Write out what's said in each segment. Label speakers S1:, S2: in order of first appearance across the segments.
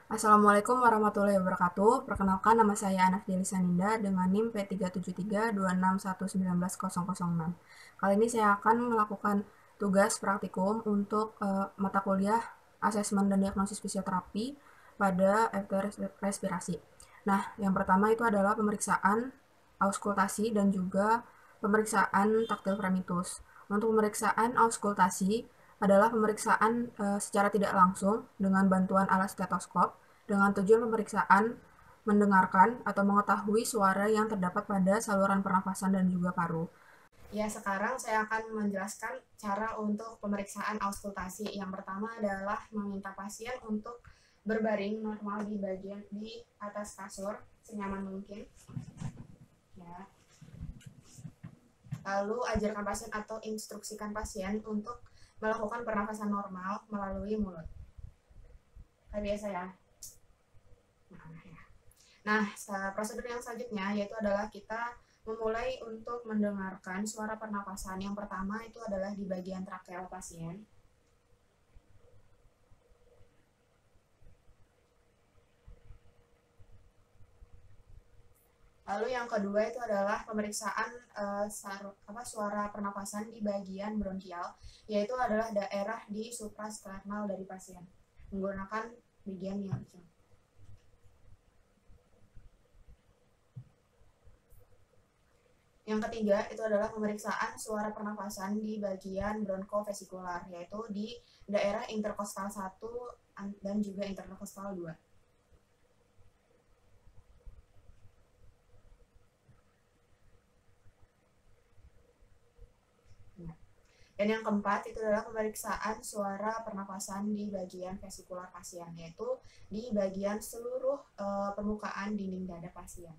S1: Assalamualaikum warahmatullahi wabarakatuh. Perkenalkan, nama saya Anaf Delisaninda dengan NIM P37326190006. Kali ini saya akan melakukan tugas praktikum untuk mata kuliah asesmen dan diagnosis fisioterapi pada FT respirasi. Nah, yang pertama itu adalah pemeriksaan auskultasi dan juga pemeriksaan taktil fremitus. Untuk pemeriksaan auskultasi adalah pemeriksaan secara tidak langsung dengan bantuan alat stetoskop dengan tujuan pemeriksaan mendengarkan atau mengetahui suara yang terdapat pada saluran pernafasan dan juga paru. Ya, sekarang saya akan menjelaskan cara untuk pemeriksaan auskultasi. Yang pertama adalah meminta pasien untuk berbaring normal di atas kasur senyaman mungkin. Ya. Lalu ajarkan pasien atau instruksikan pasien untuk melakukan pernafasan normal melalui mulut. Kayak biasa ya. Nah, prosedur yang selanjutnya yaitu adalah kita memulai untuk mendengarkan suara pernapasan. Yang pertama itu adalah di bagian trakeal pasien. Lalu yang kedua itu adalah pemeriksaan suara pernapasan di bagian bronkial, yaitu adalah daerah di suprasternal dari pasien, menggunakan bagian yang kecil. Yang ketiga itu adalah pemeriksaan suara pernafasan di bagian bronkofesikular, yaitu di daerah interkostal 1 dan juga interkostal 2. Dan yang keempat itu adalah pemeriksaan suara pernafasan di bagian vesikular pasien, yaitu di bagian seluruh permukaan dinding dada pasien.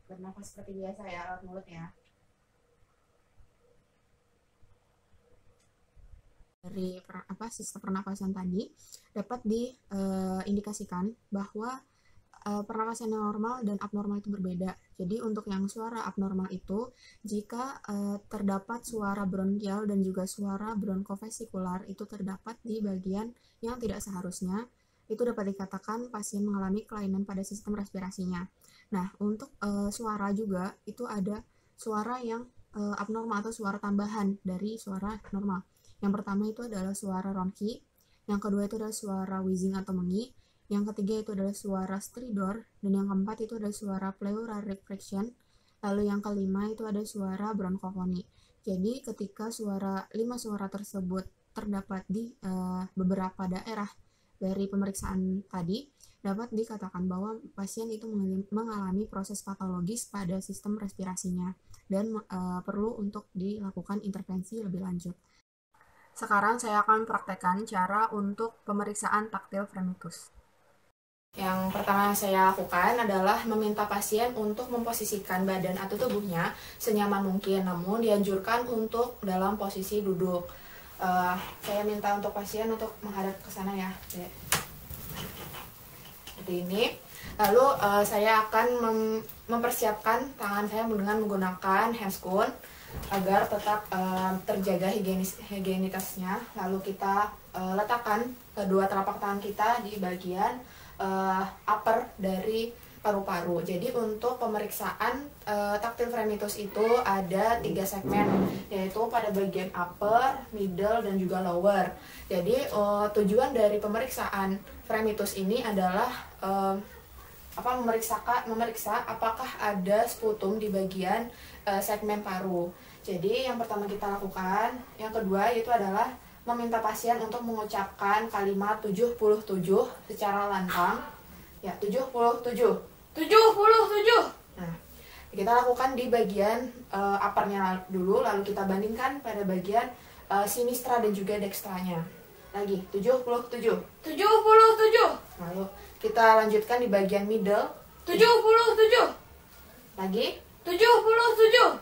S1: Bernafas seperti biasa ya, lewat mulut ya. Dari sistem pernafasan tadi dapat diindikasikan bahwa pernapasan yang normal dan abnormal itu berbeda. Jadi untuk yang suara abnormal itu jika terdapat suara bronkial dan juga suara bronkofesikular itu terdapat di bagian yang tidak seharusnya, itu dapat dikatakan pasien mengalami kelainan pada sistem respirasinya. Nah, untuk suara juga itu ada suara yang abnormal atau suara tambahan dari suara normal. Yang pertama itu adalah suara ronki, yang kedua itu adalah suara wheezing atau mengi, yang ketiga itu adalah suara stridor, dan yang keempat itu adalah suara pleural retraction, lalu yang kelima itu ada suara bronkofoni. Jadi ketika 5 suara tersebut terdapat di beberapa daerah dari pemeriksaan tadi, dapat dikatakan bahwa pasien itu mengalami proses patologis pada sistem respirasinya dan perlu untuk dilakukan intervensi lebih lanjut. Sekarang saya akan praktekkan cara untuk pemeriksaan taktil fremitus. Yang pertama saya lakukan adalah meminta pasien untuk memposisikan badan atau tubuhnya senyaman mungkin, namun dianjurkan untuk dalam posisi duduk. Saya minta untuk pasien untuk menghadap ke sana ya, seperti ini. Lalu saya akan mempersiapkan tangan saya dengan menggunakan handscoon agar tetap terjaga higienitasnya. Lalu kita letakkan kedua telapak tangan kita di bagian upper dari paru-paru. Jadi untuk pemeriksaan taktil fremitus itu ada 3 segmen, yaitu pada bagian upper, middle, dan juga lower. Jadi tujuan dari pemeriksaan fremitus ini adalah memeriksa apakah ada sputum di bagian segmen paru. Jadi yang pertama kita lakukan, yang kedua itu adalah meminta pasien untuk mengucapkan kalimat 77 secara lantang. Ya, 77. 77. Nah, kita lakukan di bagian uppernya dulu, lalu kita bandingkan pada bagian sinistra dan juga dextranya. Lagi, 77. 77. Lalu kita lanjutkan di bagian middle. 77. Lagi, 77.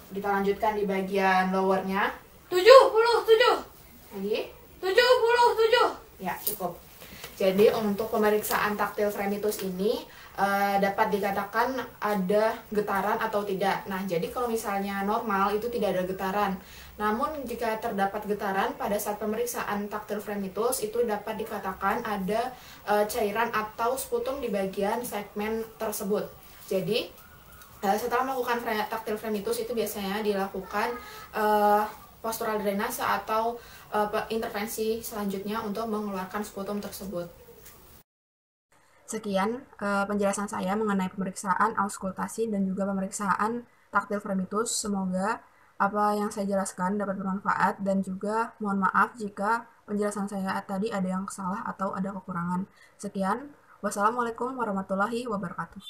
S1: Kita lanjutkan di bagian lowernya. 77. Lagi, 77. Ya, cukup. Jadi untuk pemeriksaan taktil fremitus ini dapat dikatakan ada getaran atau tidak. Nah, jadi kalau misalnya normal itu tidak ada getaran. Namun jika terdapat getaran pada saat pemeriksaan tactile fremitus itu dapat dikatakan ada cairan atau sputum di bagian segmen tersebut. Jadi setelah melakukan tactile fremitus itu biasanya dilakukan postural drainase atau intervensi selanjutnya untuk mengeluarkan sputum tersebut. Sekian penjelasan saya mengenai pemeriksaan auskultasi dan juga pemeriksaan tactile fremitus. Semoga apa yang saya jelaskan dapat bermanfaat, dan juga mohon maaf jika penjelasan saya tadi ada yang salah atau ada kekurangan. Sekian, wassalamualaikum warahmatullahi wabarakatuh.